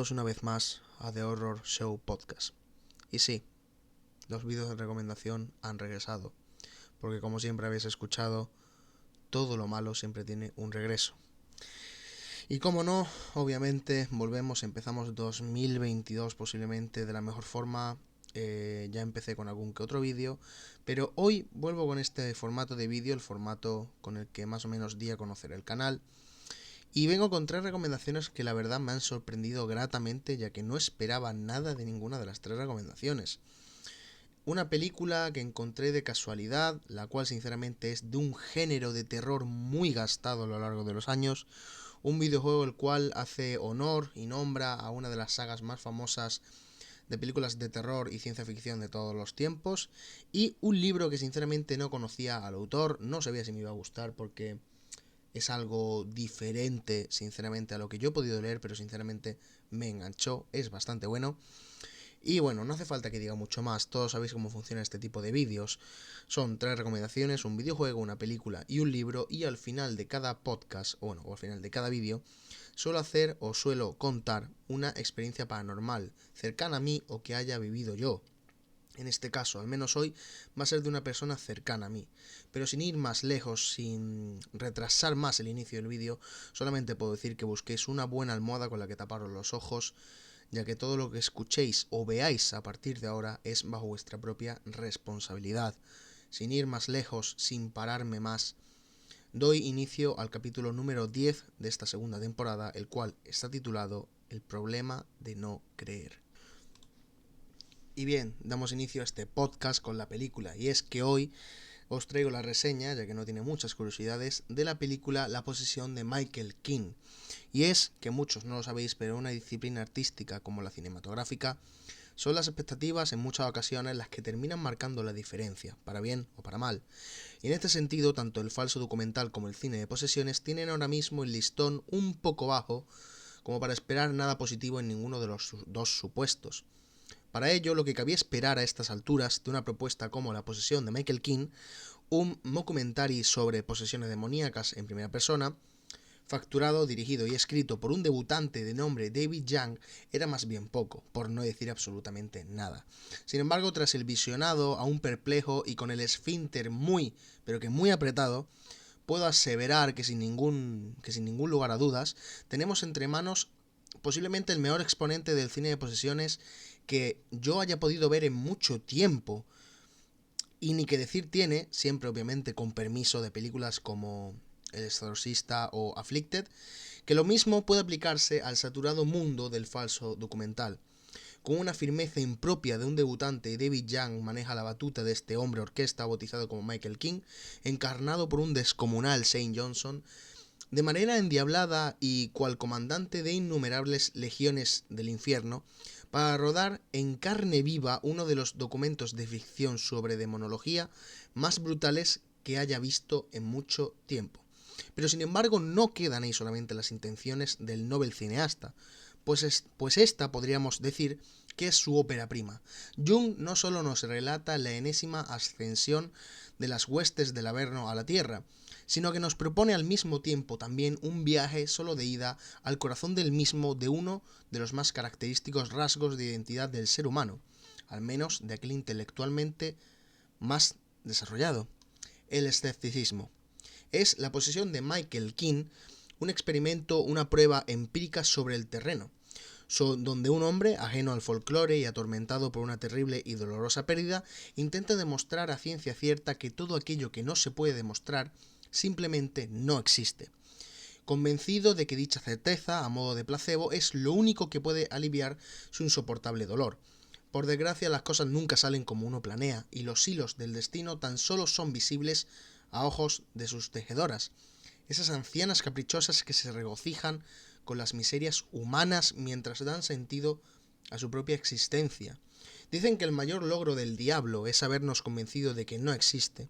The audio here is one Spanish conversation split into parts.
bienvenidos una vez más a The Horror Show Podcast. Y sí, los vídeos de recomendación han regresado, porque como siempre habéis escuchado, todo lo malo siempre tiene un regreso. Y como no, obviamente empezamos 2022 posiblemente de la mejor forma. Ya empecé con algún que otro vídeo, pero hoy vuelvo con este formato de vídeo, el formato con el que más o menos di a conocer el canal. Y vengo con 3 recomendaciones que la verdad me han sorprendido gratamente, ya que no esperaba nada de ninguna de las 3 recomendaciones. Una película que encontré de casualidad, la cual sinceramente es de un género de terror muy gastado a lo largo de los años. Un videojuego el cual hace honor y nombra a una de las sagas más famosas de películas de terror y ciencia ficción de todos los tiempos. Y un libro que sinceramente no conocía al autor, no sabía si me iba a gustar porque es algo diferente, sinceramente, a lo que yo he podido leer, pero sinceramente me enganchó, es bastante bueno. Y bueno, no hace falta que diga mucho más, todos sabéis cómo funciona este tipo de vídeos. Son 3 recomendaciones, un videojuego, una película y un libro, y al final de cada podcast, o al final de cada vídeo, suelo contar una experiencia paranormal cercana a mí o que haya vivido yo. En este caso, al menos hoy, va a ser de una persona cercana a mí. Pero sin ir más lejos, sin retrasar más el inicio del vídeo, solamente puedo decir que busquéis una buena almohada con la que taparos los ojos, ya que todo lo que escuchéis o veáis a partir de ahora es bajo vuestra propia responsabilidad. Sin ir más lejos, sin pararme más, doy inicio al capítulo número 10 de esta segunda temporada, el cual está titulado El problema de no creer. Y bien, damos inicio a este podcast con la película, y es que hoy os traigo la reseña, ya que no tiene muchas curiosidades, de la película La posesión de Michael King. Y es que muchos no lo sabéis, pero una disciplina artística como la cinematográfica son las expectativas en muchas ocasiones las que terminan marcando la diferencia, para bien o para mal. Y en este sentido, tanto el falso documental como el cine de posesiones tienen ahora mismo el listón un poco bajo como para esperar nada positivo en ninguno de los dos supuestos. Para ello, lo que cabía esperar a estas alturas de una propuesta como La posesión de Michael King, un mockumentary sobre posesiones demoníacas en primera persona, facturado, dirigido y escrito por un debutante de nombre David Young, era más bien poco, por no decir absolutamente nada. Sin embargo, tras el visionado, aún perplejo y con el esfínter muy, pero que muy apretado, puedo aseverar que sin ningún lugar a dudas, tenemos entre manos posiblemente el mejor exponente del cine de posesiones que yo haya podido ver en mucho tiempo. Y ni que decir tiene, siempre obviamente con permiso de películas como El Exorcista o Afflicted, que lo mismo puede aplicarse al saturado mundo del falso documental. Con una firmeza impropia de un debutante, David Young maneja la batuta de este hombre orquesta bautizado como Michael King, encarnado por un descomunal Shane Johnson, de manera endiablada y cual comandante de innumerables legiones del infierno, para rodar en carne viva uno de los documentos de ficción sobre demonología más brutales que haya visto en mucho tiempo. Pero sin embargo no quedan ahí solamente las intenciones del Nobel cineasta, pues esta podríamos decir que es su ópera prima. Jung no solo nos relata la enésima ascensión de las huestes del Averno a la Tierra, sino que nos propone al mismo tiempo también un viaje solo de ida al corazón del mismo de uno de los más característicos rasgos de identidad del ser humano, al menos de aquel intelectualmente más desarrollado, el escepticismo. Es La posesión de Michael King un experimento, una prueba empírica sobre el terreno, donde un hombre, ajeno al folclore y atormentado por una terrible y dolorosa pérdida, intenta demostrar a ciencia cierta que todo aquello que no se puede demostrar simplemente no existe, convencido de que dicha certeza, a modo de placebo, es lo único que puede aliviar su insoportable dolor. Por desgracia, las cosas nunca salen como uno planea, y los hilos del destino tan solo son visibles a ojos de sus tejedoras, esas ancianas caprichosas que se regocijan con las miserias humanas mientras dan sentido a su propia existencia. Dicen que el mayor logro del diablo es habernos convencido de que no existe.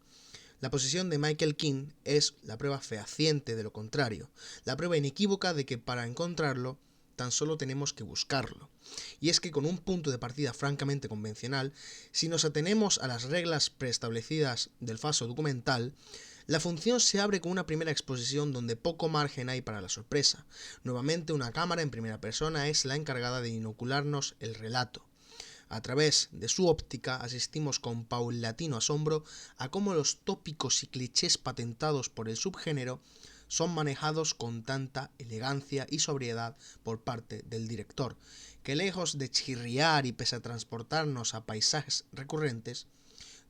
La posesión de Michael King es la prueba fehaciente de lo contrario, la prueba inequívoca de que para encontrarlo tan solo tenemos que buscarlo. Y es que con un punto de partida francamente convencional, si nos atenemos a las reglas preestablecidas del falso documental, La función se abre con una primera exposición donde poco margen hay para la sorpresa. Nuevamente una cámara en primera persona es la encargada de inocularnos el relato. A través de su óptica asistimos con paulatino asombro a cómo los tópicos y clichés patentados por el subgénero son manejados con tanta elegancia y sobriedad por parte del director, que lejos de chirriar y pese a transportarnos a paisajes recurrentes,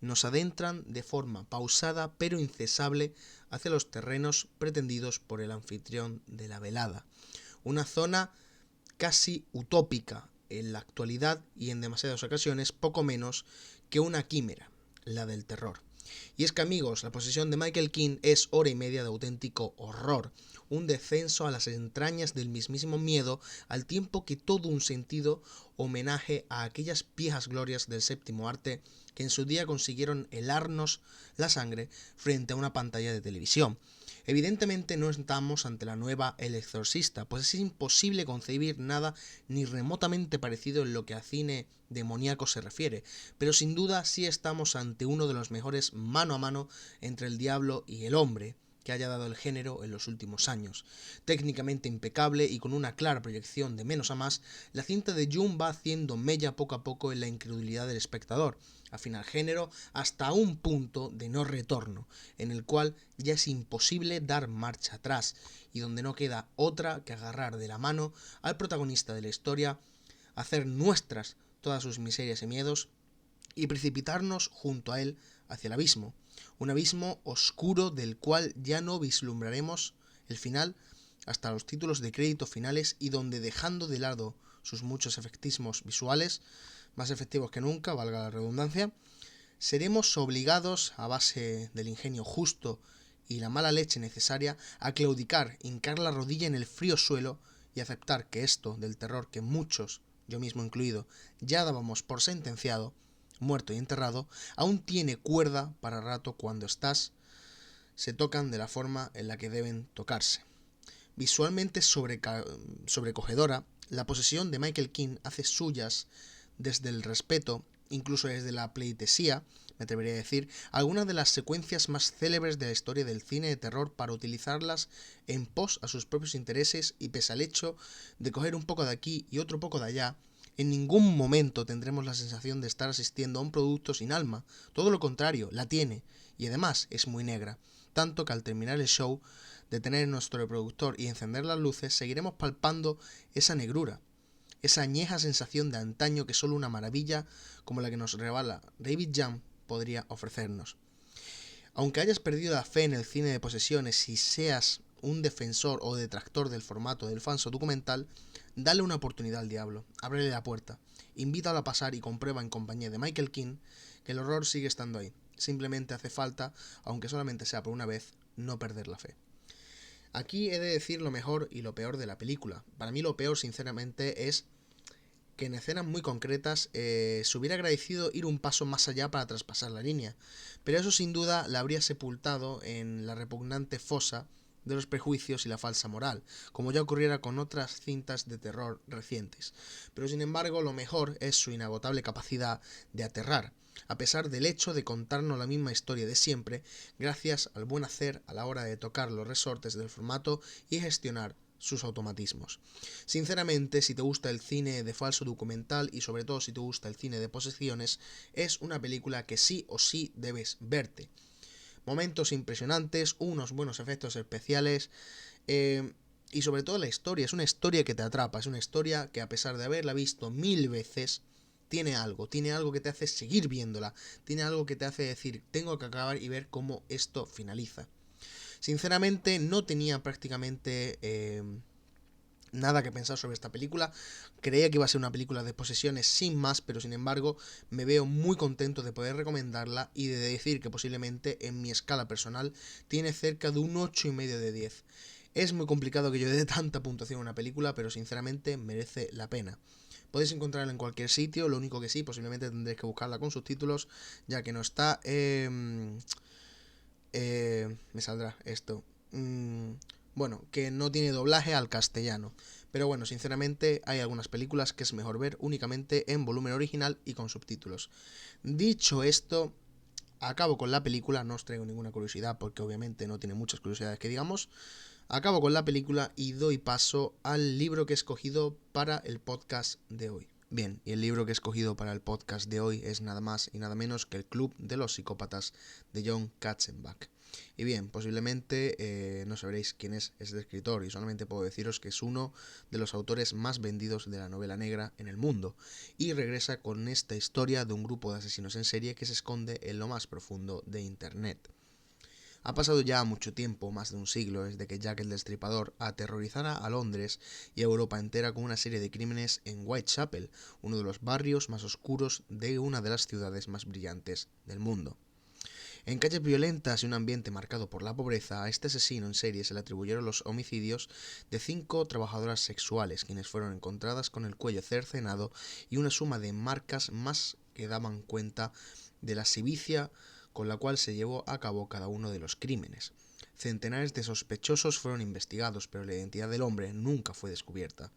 nos adentran de forma pausada pero incesable hacia los terrenos pretendidos por el anfitrión de la velada. Una zona casi utópica en la actualidad y en demasiadas ocasiones poco menos que una quimera, la del terror. Y es que, amigos, La posesión de Michael King es hora y media de auténtico horror, un descenso a las entrañas del mismísimo miedo, al tiempo que todo un sentido homenaje a aquellas viejas glorias del séptimo arte que en su día consiguieron helarnos la sangre frente a una pantalla de televisión. Evidentemente no estamos ante la nueva El Exorcista, pues es imposible concebir nada ni remotamente parecido en lo que a cine demoníaco se refiere, pero sin duda sí estamos ante uno de los mejores mano a mano entre el diablo y el hombre que haya dado el género en los últimos años. Técnicamente impecable y con una clara proyección de menos a más, la cinta de Jung va haciendo mella poco a poco en la incredulidad del espectador, afina al género hasta un punto de no retorno, en el cual ya es imposible dar marcha atrás, y donde no queda otra que agarrar de la mano al protagonista de la historia, hacer nuestras todas sus miserias y miedos, y precipitarnos junto a él hacia el abismo, un abismo oscuro del cual ya no vislumbraremos el final hasta los títulos de crédito finales, y donde, dejando de lado sus muchos efectismos visuales, más efectivos que nunca, valga la redundancia, seremos obligados, a base del ingenio justo y la mala leche necesaria, a claudicar, hincar la rodilla en el frío suelo y aceptar que esto del terror que muchos, yo mismo incluido, ya dábamos por sentenciado, muerto y enterrado, aún tiene cuerda para rato cuando se tocan de la forma en la que deben tocarse. Visualmente sobrecogedora, La posesión de Michael King hace suyas, desde el respeto, incluso desde la pleitesía, me atrevería a decir, algunas de las secuencias más célebres de la historia del cine de terror para utilizarlas en pos a sus propios intereses, y pese al hecho de coger un poco de aquí y otro poco de allá, en ningún momento tendremos la sensación de estar asistiendo a un producto sin alma. Todo lo contrario, la tiene, y además es muy negra, tanto que al terminar el show, detener nuestro reproductor y encender las luces, seguiremos palpando esa negrura, esa añeja sensación de antaño que solo una maravilla como la que nos regala David Jump podría ofrecernos. Aunque hayas perdido la fe en el cine de posesiones y seas un defensor o detractor del formato del falso documental, dale una oportunidad al diablo, ábrele la puerta, invítalo a pasar y comprueba en compañía de Michael King que el horror sigue estando ahí. Simplemente hace falta, aunque solamente sea por una vez, no perder la fe. Aquí he de decir lo mejor y lo peor de la película. Para mí lo peor, sinceramente, es que en escenas muy concretas se hubiera agradecido ir un paso más allá para traspasar la línea, pero eso sin duda la habría sepultado en la repugnante fosa de los prejuicios y la falsa moral, como ya ocurriera con otras cintas de terror recientes. Pero sin embargo, lo mejor es su inagotable capacidad de aterrar, a pesar del hecho de contarnos la misma historia de siempre, gracias al buen hacer a la hora de tocar los resortes del formato y gestionar sus automatismos. Sinceramente, si te gusta el cine de falso documental y sobre todo si te gusta el cine de posesiones, es una película que sí o sí debes verte. Momentos impresionantes, unos buenos efectos especiales y sobre todo la historia. Es una historia que te atrapa, es una historia que, a pesar de haberla visto 1000 veces, tiene algo que te hace seguir viéndola, tiene algo que te hace decir, tengo que acabar y ver cómo esto finaliza. Sinceramente, no tenía prácticamente nada que pensar sobre esta película. Creía que iba a ser una película de posesiones sin más, pero sin embargo me veo muy contento de poder recomendarla y de decir que posiblemente en mi escala personal tiene cerca de un 8,5 de 10. Es muy complicado que yo dé tanta puntuación a una película, pero sinceramente merece la pena. Podéis encontrarla en cualquier sitio, lo único que sí, posiblemente tendréis que buscarla con subtítulos, ya que no está... me saldrá esto. Bueno, que no tiene doblaje al castellano. Pero bueno, sinceramente hay algunas películas que es mejor ver únicamente en volumen original y con subtítulos. Dicho esto, acabo con la película, no os traigo ninguna curiosidad porque obviamente no tiene muchas curiosidades que digamos. Acabo con la película y doy paso al libro que he escogido para el podcast de hoy. Bien, y el libro que he escogido para el podcast de hoy es nada más y nada menos que El Club de los Psicópatas de Jon Katzenbach. Y bien, posiblemente no sabréis quién es este escritor y solamente puedo deciros que es uno de los autores más vendidos de la novela negra en el mundo y regresa con esta historia de un grupo de asesinos en serie que se esconde en lo más profundo de Internet. Ha pasado ya mucho tiempo, más de un siglo, desde que Jack el Destripador aterrorizara a Londres y a Europa entera con una serie de crímenes en Whitechapel, uno de los barrios más oscuros de una de las ciudades más brillantes del mundo. En calles violentas y un ambiente marcado por la pobreza, a este asesino en serie se le atribuyeron los homicidios de 5 trabajadoras sexuales, quienes fueron encontradas con el cuello cercenado y una suma de marcas más que daban cuenta de la sevicia con la cual se llevó a cabo cada uno de los crímenes. Centenares de sospechosos fueron investigados, pero la identidad del hombre nunca fue descubierta.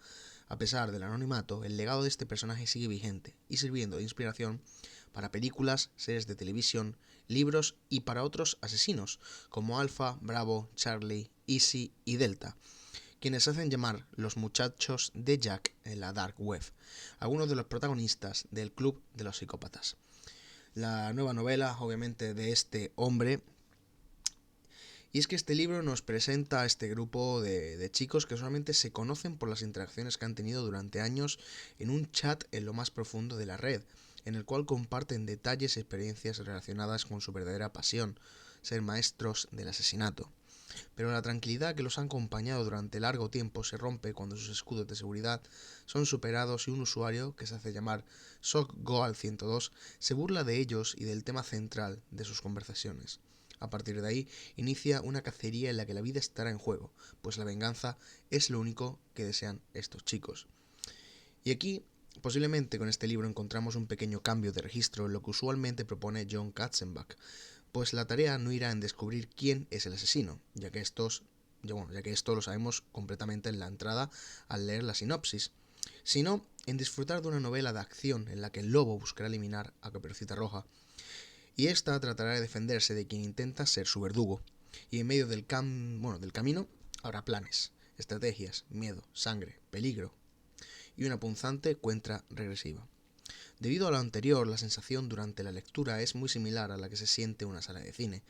A pesar del anonimato, el legado de este personaje sigue vigente y sirviendo de inspiración para películas, series de televisión, libros y para otros asesinos como Alpha, Bravo, Charlie, Easy y Delta, quienes hacen llamar los muchachos de Jack en la Dark Web, algunos de los protagonistas del Club de los Psicópatas. La nueva novela, obviamente, de este hombre. Y es que este libro nos presenta a este grupo de chicos que solamente se conocen por las interacciones que han tenido durante años en un chat en lo más profundo de la red, en el cual comparten detalles y experiencias relacionadas con su verdadera pasión, ser maestros del asesinato. Pero la tranquilidad que los ha acompañado durante largo tiempo se rompe cuando sus escudos de seguridad son superados y un usuario, que se hace llamar SockGoal102, se burla de ellos y del tema central de sus conversaciones. A partir de ahí, inicia una cacería en la que la vida estará en juego, pues la venganza es lo único que desean estos chicos. Y aquí, posiblemente con este libro encontramos un pequeño cambio de registro en lo que usualmente propone Jon Katzenbach, pues la tarea no irá en descubrir quién es el asesino, ya que esto lo sabemos completamente en la entrada al leer la sinopsis, sino en disfrutar de una novela de acción en la que el lobo buscará eliminar a Caperucita Roja, y ésta tratará de defenderse de quien intenta ser su verdugo, y en medio del camino habrá planes, estrategias, miedo, sangre, peligro, y una punzante cuenta regresiva. Debido a lo anterior, la sensación durante la lectura es muy similar a la que se siente en una sala de cine.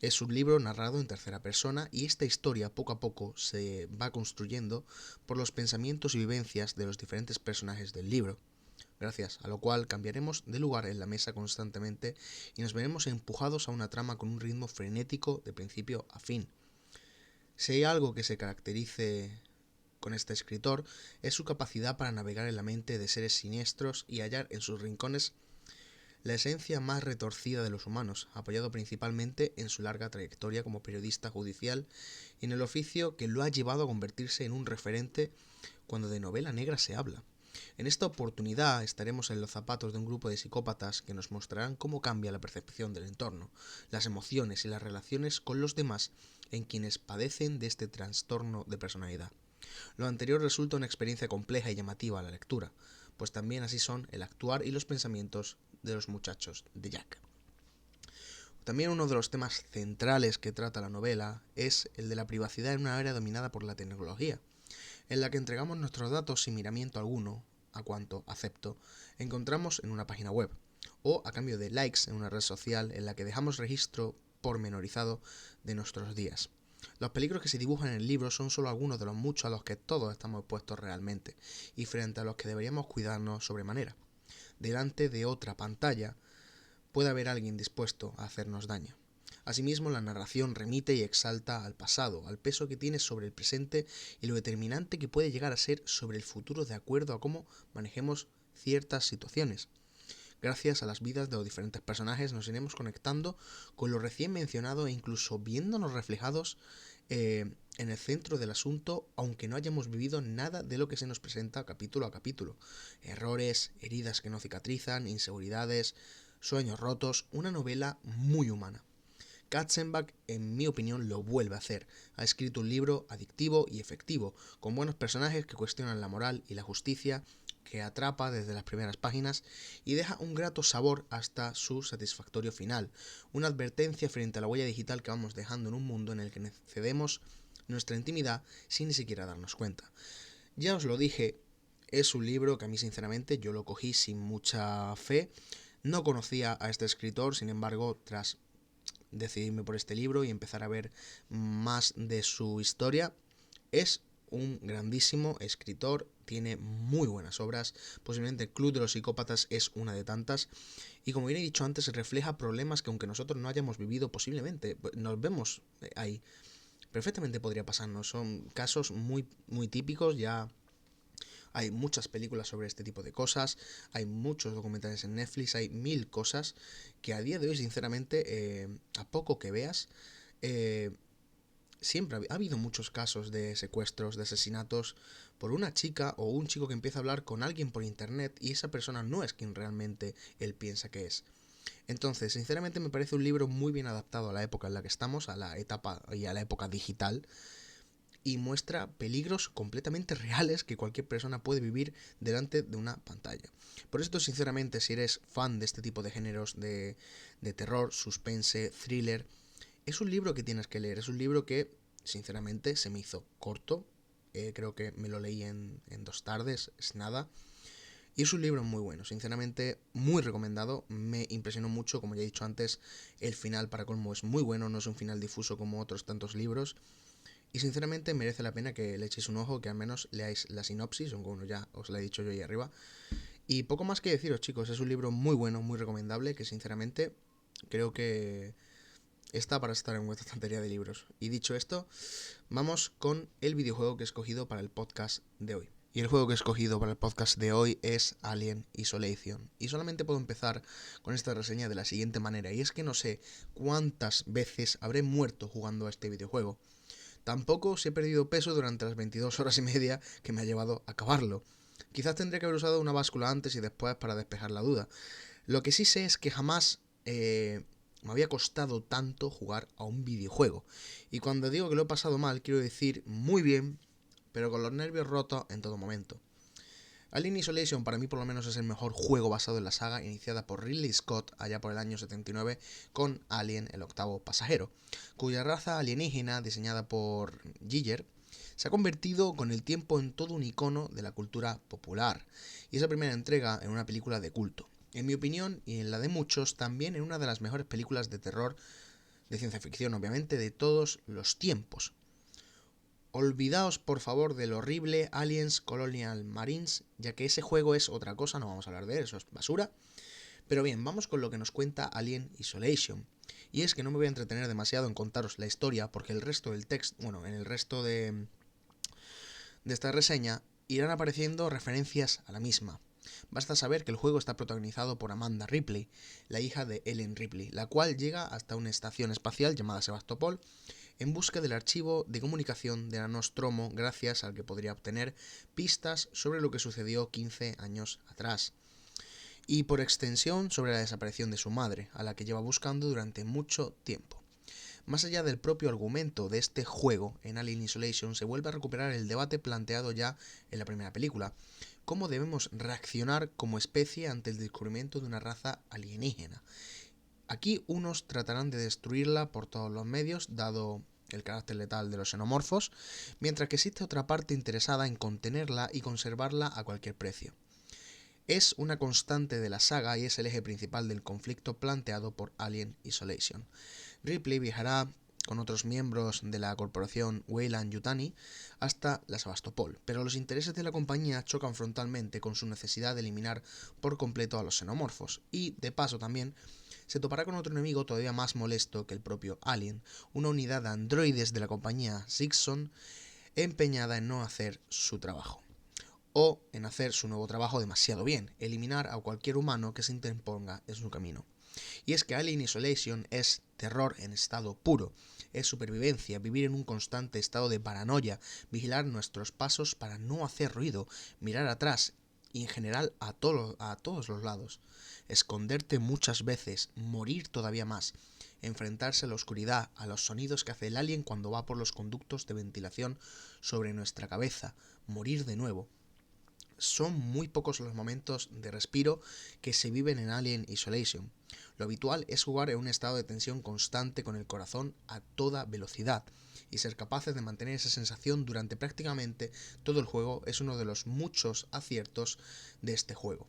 Es un libro narrado en tercera persona y esta historia poco a poco se va construyendo por los pensamientos y vivencias de los diferentes personajes del libro, gracias a lo cual cambiaremos de lugar en la mesa constantemente y nos veremos empujados a una trama con un ritmo frenético de principio a fin. Si hay algo que se caracterice con este escritor es su capacidad para navegar en la mente de seres siniestros y hallar en sus rincones la esencia más retorcida de los humanos, apoyado principalmente en su larga trayectoria como periodista judicial y en el oficio que lo ha llevado a convertirse en un referente cuando de novela negra se habla. En esta oportunidad estaremos en los zapatos de un grupo de psicópatas que nos mostrarán cómo cambia la percepción del entorno, las emociones y las relaciones con los demás en quienes padecen de este trastorno de personalidad. Lo anterior resulta una experiencia compleja y llamativa a la lectura, pues también así son el actuar y los pensamientos de los muchachos de Jack. También uno de los temas centrales que trata la novela es el de la privacidad en una área dominada por la tecnología, en la que entregamos nuestros datos sin miramiento alguno, a cuanto acepto, encontramos en una página web, o a cambio de likes en una red social en la que dejamos registro pormenorizado de nuestros días. Los peligros que se dibujan en el libro son solo algunos de los muchos a los que todos estamos expuestos realmente, y frente a los que deberíamos cuidarnos sobremanera. Delante de otra pantalla puede haber alguien dispuesto a hacernos daño. Asimismo, la narración remite y exalta al pasado, al peso que tiene sobre el presente y lo determinante que puede llegar a ser sobre el futuro de acuerdo a cómo manejemos ciertas situaciones. Gracias a las vidas de los diferentes personajes nos iremos conectando con lo recién mencionado e incluso viéndonos reflejados en el centro del asunto, aunque no hayamos vivido nada de lo que se nos presenta capítulo a capítulo. Errores, heridas que no cicatrizan, inseguridades, sueños rotos, una novela muy humana. Katzenbach, en mi opinión, lo vuelve a hacer. Ha escrito un libro adictivo y efectivo, con buenos personajes que cuestionan la moral y la justicia, que atrapa desde las primeras páginas y deja un grato sabor hasta su satisfactorio final, una advertencia frente a la huella digital que vamos dejando en un mundo en el que cedemos nuestra intimidad sin ni siquiera darnos cuenta. Ya os lo dije, es un libro que a mí sinceramente yo lo cogí sin mucha fe, no conocía a este escritor, sin embargo, tras decidirme por este libro y empezar a ver más de su historia, es un grandísimo escritor, tiene muy buenas obras, posiblemente el Club de los Psicópatas es una de tantas, y como bien he dicho antes, refleja problemas que aunque nosotros no hayamos vivido, posiblemente nos vemos ahí. Perfectamente podría pasarnos, son casos muy, muy típicos, ya hay muchas películas sobre este tipo de cosas, hay muchos documentales en Netflix, hay mil cosas que a día de hoy, sinceramente, a poco que veas, siempre ha habido muchos casos de secuestros, de asesinatos por una chica o un chico que empieza a hablar con alguien por internet y esa persona no es quien realmente él piensa que es. Entonces, sinceramente me parece un libro muy bien adaptado a la época en la que estamos, a la etapa y a la época digital, y muestra peligros completamente reales que cualquier persona puede vivir delante de una pantalla. Por esto, sinceramente, si eres fan de este tipo de géneros de terror, suspense, thriller, es un libro que tienes que leer. Es un libro que, sinceramente, se me hizo corto. Creo que me lo leí en 2 tardes, es nada. Y es un libro muy bueno, sinceramente, muy recomendado. Me impresionó mucho, como ya he dicho antes, el final para colmo es muy bueno, no es un final difuso como otros tantos libros. Y sinceramente merece la pena que le echéis un ojo, que al menos leáis la sinopsis, aunque bueno, ya os la he dicho yo ahí arriba. Y poco más que deciros, chicos, es un libro muy bueno, muy recomendable, que sinceramente creo que está para estar en vuestra estantería de libros. Y dicho esto, vamos con el videojuego que he escogido para el podcast de hoy. Y el juego que he escogido para el podcast de hoy es Alien Isolation. Y solamente puedo empezar con esta reseña de la siguiente manera. Y es que no sé cuántas veces habré muerto jugando a este videojuego. Tampoco si he perdido peso durante las 22 horas y media que me ha llevado a acabarlo. Quizás tendría que haber usado una báscula antes y después para despejar la duda. Lo que sí sé es que jamás me había costado tanto jugar a un videojuego. Y cuando digo que lo he pasado mal, quiero decir muy bien, pero con los nervios rotos en todo momento. Alien Isolation para mí por lo menos es el mejor juego basado en la saga iniciada por Ridley Scott allá por el año 79 con Alien el octavo pasajero, cuya raza alienígena diseñada por Giger se ha convertido con el tiempo en todo un icono de la cultura popular y esa primera entrega en una película de culto. En mi opinión y en la de muchos también en una de las mejores películas de terror, de ciencia ficción obviamente, de todos los tiempos. Olvidaos por favor del horrible Aliens Colonial Marines, ya que ese juego es otra cosa, no vamos a hablar de él, eso es basura. Pero bien, vamos con lo que nos cuenta Alien Isolation. Y es que no me voy a entretener demasiado en contaros la historia, porque el resto del texto, bueno, en el resto de esta reseña irán apareciendo referencias a la misma. Basta saber que el juego está protagonizado por Amanda Ripley, la hija de Ellen Ripley, la cual llega hasta una estación espacial llamada Sebastopol en busca del archivo de comunicación de la Nostromo, gracias al que podría obtener pistas sobre lo que sucedió 15 años atrás. Y por extensión sobre la desaparición de su madre, a la que lleva buscando durante mucho tiempo. Más allá del propio argumento de este juego, en Alien Isolation se vuelve a recuperar el debate planteado ya en la primera película. ¿Cómo debemos reaccionar como especie ante el descubrimiento de una raza alienígena? Aquí unos tratarán de destruirla por todos los medios, dado el carácter letal de los xenomorfos, mientras que existe otra parte interesada en contenerla y conservarla a cualquier precio. Es una constante de la saga y es el eje principal del conflicto planteado por Alien Isolation. Ripley viajará con otros miembros de la corporación Weyland-Yutani hasta la Sebastopol, pero los intereses de la compañía chocan frontalmente con su necesidad de eliminar por completo a los xenomorfos, y, de paso también, se topará con otro enemigo todavía más molesto que el propio Alien, una unidad de androides de la compañía Zixon empeñada en no hacer su trabajo. O en hacer su nuevo trabajo demasiado bien, eliminar a cualquier humano que se interponga en su camino. Y es que Alien Isolation es terror en estado puro, es supervivencia, vivir en un constante estado de paranoia, vigilar nuestros pasos para no hacer ruido, mirar atrás y en general a todos los lados, esconderte muchas veces, morir todavía más, enfrentarse a la oscuridad, a los sonidos que hace el alien cuando va por los conductos de ventilación sobre nuestra cabeza, morir de nuevo. son muy pocos los momentos de respiro que se viven en Alien Isolation. Lo habitual es jugar en un estado de tensión constante con el corazón a toda velocidad, y ser capaces de mantener esa sensación durante prácticamente todo el juego es uno de los muchos aciertos de este juego.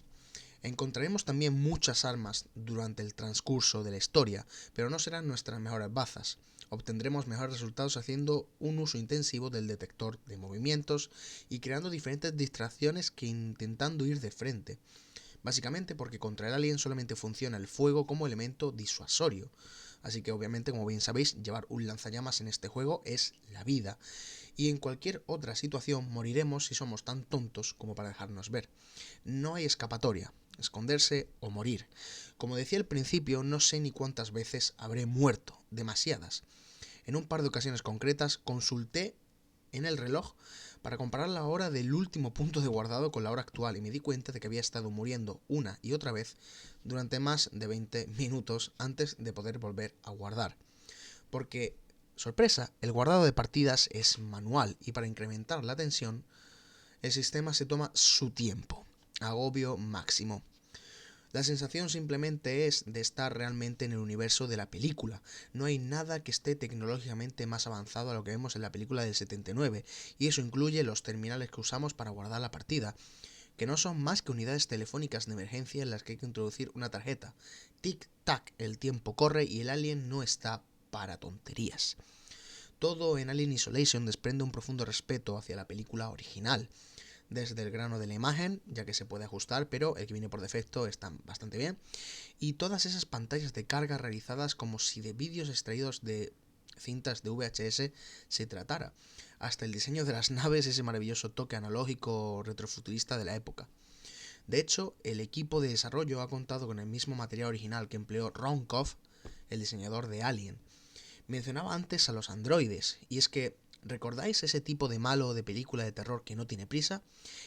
Encontraremos también muchas armas durante el transcurso de la historia, pero no serán nuestras mejores bazas. Obtendremos mejores resultados haciendo un uso intensivo del detector de movimientos y creando diferentes distracciones que intentando ir de frente. Básicamente porque contra el alien solamente funciona el fuego como elemento disuasorio. Así que obviamente, como bien sabéis, llevar un lanzallamas en este juego es la vida. Y en cualquier otra situación moriremos si somos tan tontos como para dejarnos ver. No hay escapatoria, esconderse o morir. Como decía al principio, no sé ni cuántas veces habré muerto, demasiadas. En un par de ocasiones concretas consulté en el reloj para comparar la hora del último punto de guardado con la hora actual y me di cuenta de que había estado muriendo una y otra vez durante más de 20 minutos antes de poder volver a guardar. Porque, sorpresa, el guardado de partidas es manual y para incrementar la tensión, el sistema se toma su tiempo. Agobio máximo. La sensación simplemente es de estar realmente en el universo de la película. No hay nada que esté tecnológicamente más avanzado a lo que vemos en la película del 79, y eso incluye los terminales que usamos para guardar la partida, que no son más que unidades telefónicas de emergencia en las que hay que introducir una tarjeta. Tic-tac, el tiempo corre y el alien no está para tonterías. Todo en Alien Isolation desprende un profundo respeto hacia la película original. Desde el grano de la imagen, ya que se puede ajustar, pero el que viene por defecto está bastante bien, y todas esas pantallas de carga realizadas como si de vídeos extraídos de cintas de VHS se tratara, hasta el diseño de las naves, ese maravilloso toque analógico retrofuturista de la época. De hecho, el equipo de desarrollo ha contado con el mismo material original que empleó Ron Koff, el diseñador de Alien. Mencionaba antes a los androides, y es que ¿recordáis ese tipo de malo de película de terror que no tiene prisa?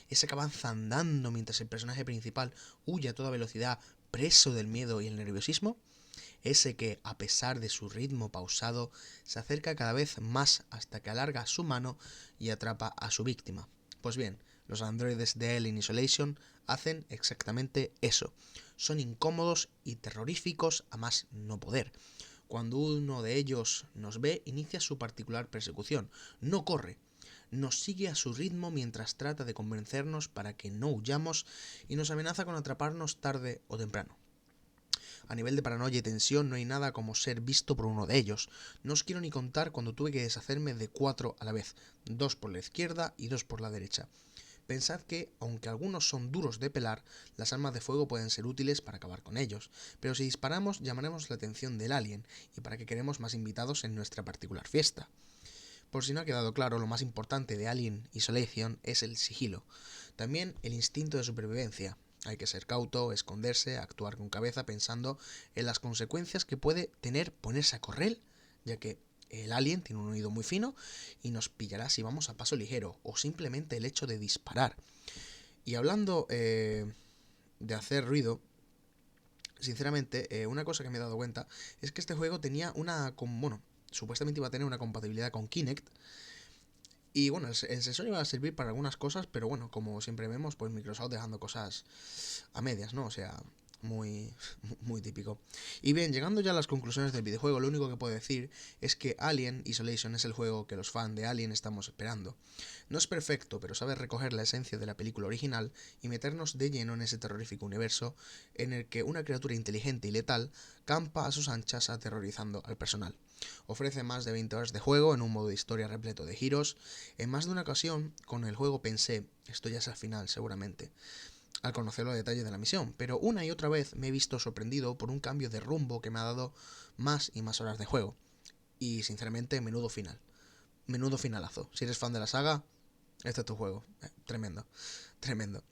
Ese que avanza andando mientras el personaje principal huye a toda velocidad, preso del miedo y el nerviosismo. Ese que, a pesar de su ritmo pausado, se acerca cada vez más hasta que alarga su mano y atrapa a su víctima. Pues bien, los androides de Alien Isolation hacen exactamente eso. Son incómodos y terroríficos a más no poder. Cuando uno de ellos nos ve, inicia su particular persecución. No corre, nos sigue a su ritmo mientras trata de convencernos para que no huyamos y nos amenaza con atraparnos tarde o temprano. A nivel de paranoia y tensión no hay nada como ser visto por uno de ellos. No os quiero ni contar cuando tuve que deshacerme de 4 a la vez, 2 por la izquierda y 2 por la derecha. Pensad que, aunque algunos son duros de pelar, las armas de fuego pueden ser útiles para acabar con ellos, pero si disparamos llamaremos la atención del alien, y para que queremos más invitados en nuestra particular fiesta. Por si no ha quedado claro, lo más importante de Alien Isolation es el sigilo, también el instinto de supervivencia. Hay que ser cauto, esconderse, actuar con cabeza pensando en las consecuencias que puede tener ponerse a correr, ya que el alien tiene un oído muy fino y nos pillará si vamos a paso ligero, o simplemente el hecho de disparar. Y hablando de hacer ruido, sinceramente, una cosa que me he dado cuenta es que este juego tenía supuestamente iba a tener una compatibilidad con Kinect. Y bueno, el sensor iba a servir para algunas cosas, pero bueno, como siempre vemos, pues Microsoft dejando cosas a medias, ¿no? O sea, muy, muy típico. Y bien, llegando ya a las conclusiones del videojuego, lo único que puedo decir es que Alien Isolation es el juego que los fans de Alien estamos esperando. No es perfecto, pero sabe recoger la esencia de la película original y meternos de lleno en ese terrorífico universo en el que una criatura inteligente y letal campa a sus anchas aterrorizando al personal. Ofrece más de 20 horas de juego en un modo de historia repleto de giros. En más de una ocasión, con el juego pensé, esto ya es al final seguramente, al conocer los detalles de la misión, pero una y otra vez me he visto sorprendido por un cambio de rumbo que me ha dado más y más horas de juego. Y sinceramente, menudo final. Menudo finalazo. Si eres fan de la saga, este es tu juego. Tremendo. Tremendo.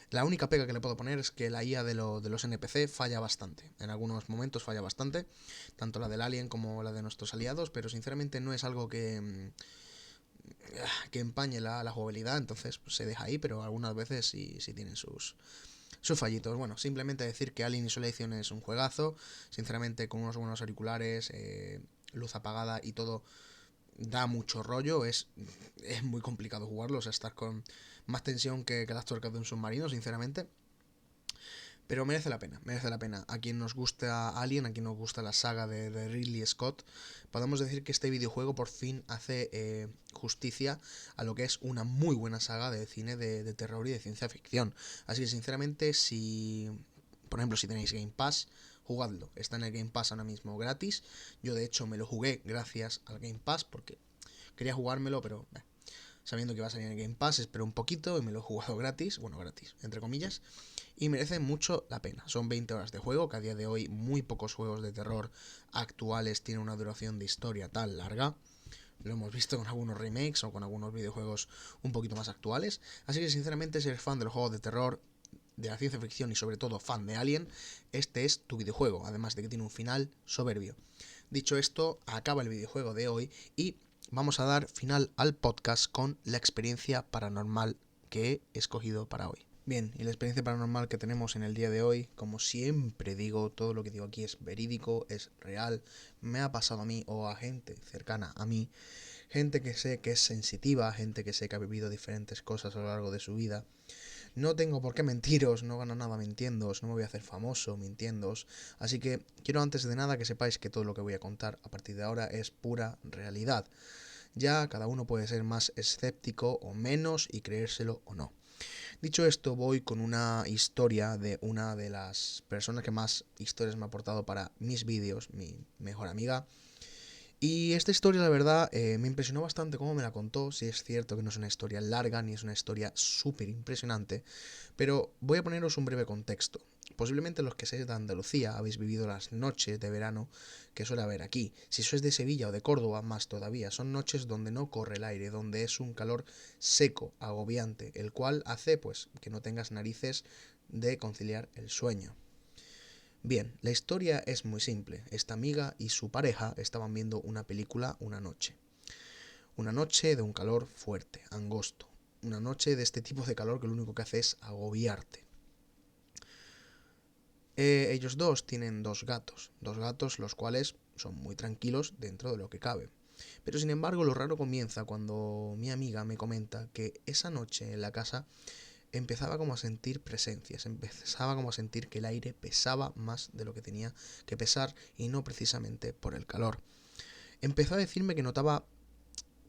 La única pega que le puedo poner es que la IA de los NPC falla bastante. En algunos momentos falla bastante. Tanto la del Alien como la de nuestros aliados. Pero sinceramente no es algo que empañe la jugabilidad. Entonces pues, se deja ahí. Pero algunas veces sí tienen sus fallitos. Bueno, simplemente decir que Alien Isolation es un juegazo. Sinceramente con unos buenos auriculares, luz apagada y todo, da mucho rollo, es muy complicado jugarlo, o sea, estás con más tensión que las tuercas de un submarino, sinceramente. Pero merece la pena, merece la pena. A quien nos gusta Alien, a quien nos gusta la saga de Ridley Scott, podemos decir que este videojuego por fin hace justicia a lo que es una muy buena saga de cine de terror y de ciencia ficción. Así que sinceramente, si, por ejemplo, si tenéis Game Pass, jugadlo. Está en el Game Pass ahora mismo gratis. Yo de hecho me lo jugué gracias al Game Pass porque quería jugármelo, pero sabiendo que iba a salir en el Game Pass, esperé un poquito y me lo he jugado gratis, bueno, gratis, entre comillas, y merece mucho la pena. Son 20 horas de juego, que a día de hoy muy pocos juegos de terror actuales tienen una duración de historia tan larga. Lo hemos visto con algunos remakes o con algunos videojuegos un poquito más actuales. Así que sinceramente, si eres fan de los juegos de terror, de la ciencia ficción y sobre todo fan de Alien, este es tu videojuego, además de que tiene un final soberbio. Dicho esto, acaba el videojuego de hoy y vamos a dar final al podcast con la experiencia paranormal que he escogido para hoy. Bien, y la experiencia paranormal que tenemos en el día de hoy, como siempre digo, todo lo que digo aquí es verídico, es real, me ha pasado a mí o a gente cercana a mí, gente que sé que es sensitiva, gente que sé que ha vivido diferentes cosas a lo largo de su vida. No tengo por qué mentiros, no gano nada mintiéndoos, no me voy a hacer famoso mintiéndoos, así que quiero antes de nada que sepáis que todo lo que voy a contar a partir de ahora es pura realidad. Ya cada uno puede ser más escéptico o menos y creérselo o no. Dicho esto, voy con una historia de una de las personas que más historias me ha aportado para mis vídeos, mi mejor amiga. Y esta historia, la verdad, me impresionó bastante cómo me la contó. Sí es cierto que no es una historia larga ni es una historia súper impresionante, pero voy a poneros un breve contexto. Posiblemente los que seáis de Andalucía habéis vivido las noches de verano que suele haber aquí. Si sois de Sevilla o de Córdoba, más todavía. Son noches donde no corre el aire, donde es un calor seco, agobiante, el cual hace pues que no tengas narices de conciliar el sueño. Bien, la historia es muy simple. Esta amiga y su pareja estaban viendo una película una noche. Una noche de un calor fuerte, angosto. Una noche de este tipo de calor que lo único que hace es agobiarte. Ellos dos tienen dos gatos los cuales son muy tranquilos dentro de lo que cabe. Pero sin embargo lo raro comienza cuando mi amiga me comenta que esa noche en la casa empezaba como a sentir presencias, empezaba como a sentir que el aire pesaba más de lo que tenía que pesar y no precisamente por el calor. Empezó a decirme que notaba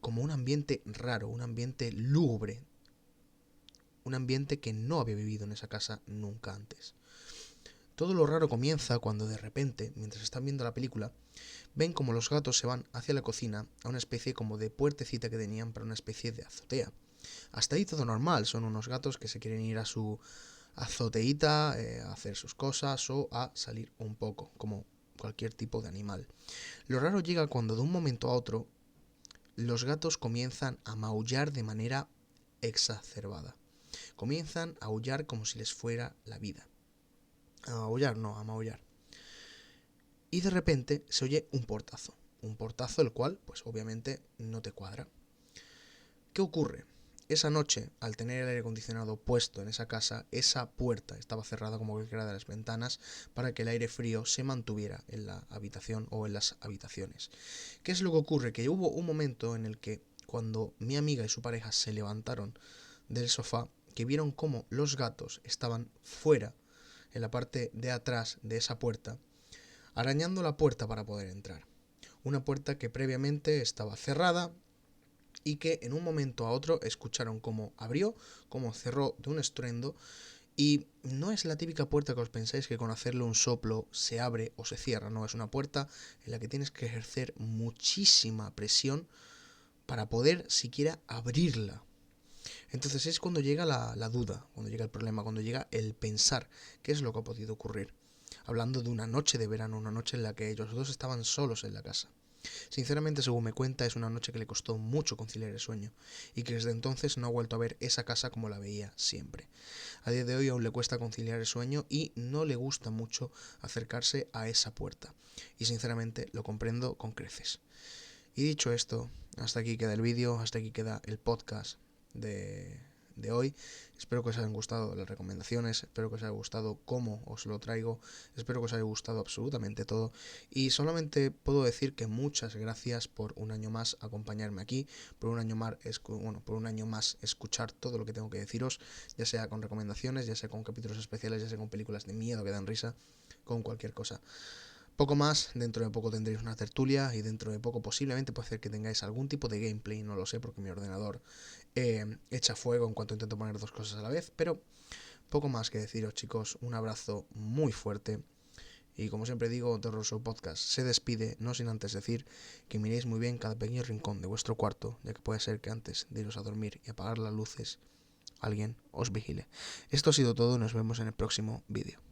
como un ambiente raro, un ambiente lúgubre, un ambiente que no había vivido en esa casa nunca antes. Todo lo raro comienza cuando de repente, mientras están viendo la película, ven como los gatos se van hacia la cocina a una especie como de puertecita que tenían para una especie de azotea. Hasta ahí todo normal, son unos gatos que se quieren ir a su azoteíta, a hacer sus cosas o a salir un poco, como cualquier tipo de animal. Lo raro llega cuando de un momento a otro los gatos comienzan a maullar de manera exacerbada. Comienzan a aullar como si les fuera la vida. A maullar, no, a maullar. Y de repente se oye un portazo. Un portazo el cual, pues obviamente, no te cuadra. ¿Qué ocurre? Esa noche, al tener el aire acondicionado puesto en esa casa, esa puerta estaba cerrada como cualquiera de las ventanas para que el aire frío se mantuviera en la habitación o en las habitaciones. ¿Qué es lo que ocurre? Que hubo un momento en el que cuando mi amiga y su pareja se levantaron del sofá, que vieron cómo los gatos estaban fuera, en la parte de atrás de esa puerta, arañando la puerta para poder entrar. Una puerta que previamente estaba cerrada y que en un momento a otro escucharon cómo abrió, cómo cerró de un estruendo, y no es la típica puerta que os pensáis que con hacerle un soplo se abre o se cierra, no, es una puerta en la que tienes que ejercer muchísima presión para poder siquiera abrirla. Entonces es cuando llega la duda, cuando llega el problema, cuando llega el pensar qué es lo que ha podido ocurrir. Hablando de una noche de verano, una noche en la que ellos dos estaban solos en la casa. Sinceramente, según me cuenta, es una noche que le costó mucho conciliar el sueño y que desde entonces no ha vuelto a ver esa casa como la veía siempre. A día de hoy aún le cuesta conciliar el sueño y no le gusta mucho acercarse a esa puerta. Y sinceramente lo comprendo con creces. Y dicho esto, hasta aquí queda el vídeo, hasta aquí queda el podcast de hoy. Espero que os hayan gustado las recomendaciones, espero que os haya gustado cómo os lo traigo, espero que os haya gustado absolutamente todo. Y solamente puedo decir que muchas gracias por un año más acompañarme aquí, por un año más escuchar todo lo que tengo que deciros, ya sea con recomendaciones, ya sea con capítulos especiales, ya sea con películas de miedo que dan risa, con cualquier cosa. Poco más, dentro de poco tendréis una tertulia y dentro de poco posiblemente puede ser que tengáis algún tipo de gameplay, no lo sé porque mi ordenador echa fuego en cuanto intento poner dos cosas a la vez, pero poco más que deciros, chicos, un abrazo muy fuerte y como siempre digo, The Horror Show Podcast se despide, no sin antes decir que miréis muy bien cada pequeño rincón de vuestro cuarto, ya que puede ser que antes de iros a dormir y apagar las luces alguien os vigile. Esto ha sido todo, nos vemos en el próximo vídeo.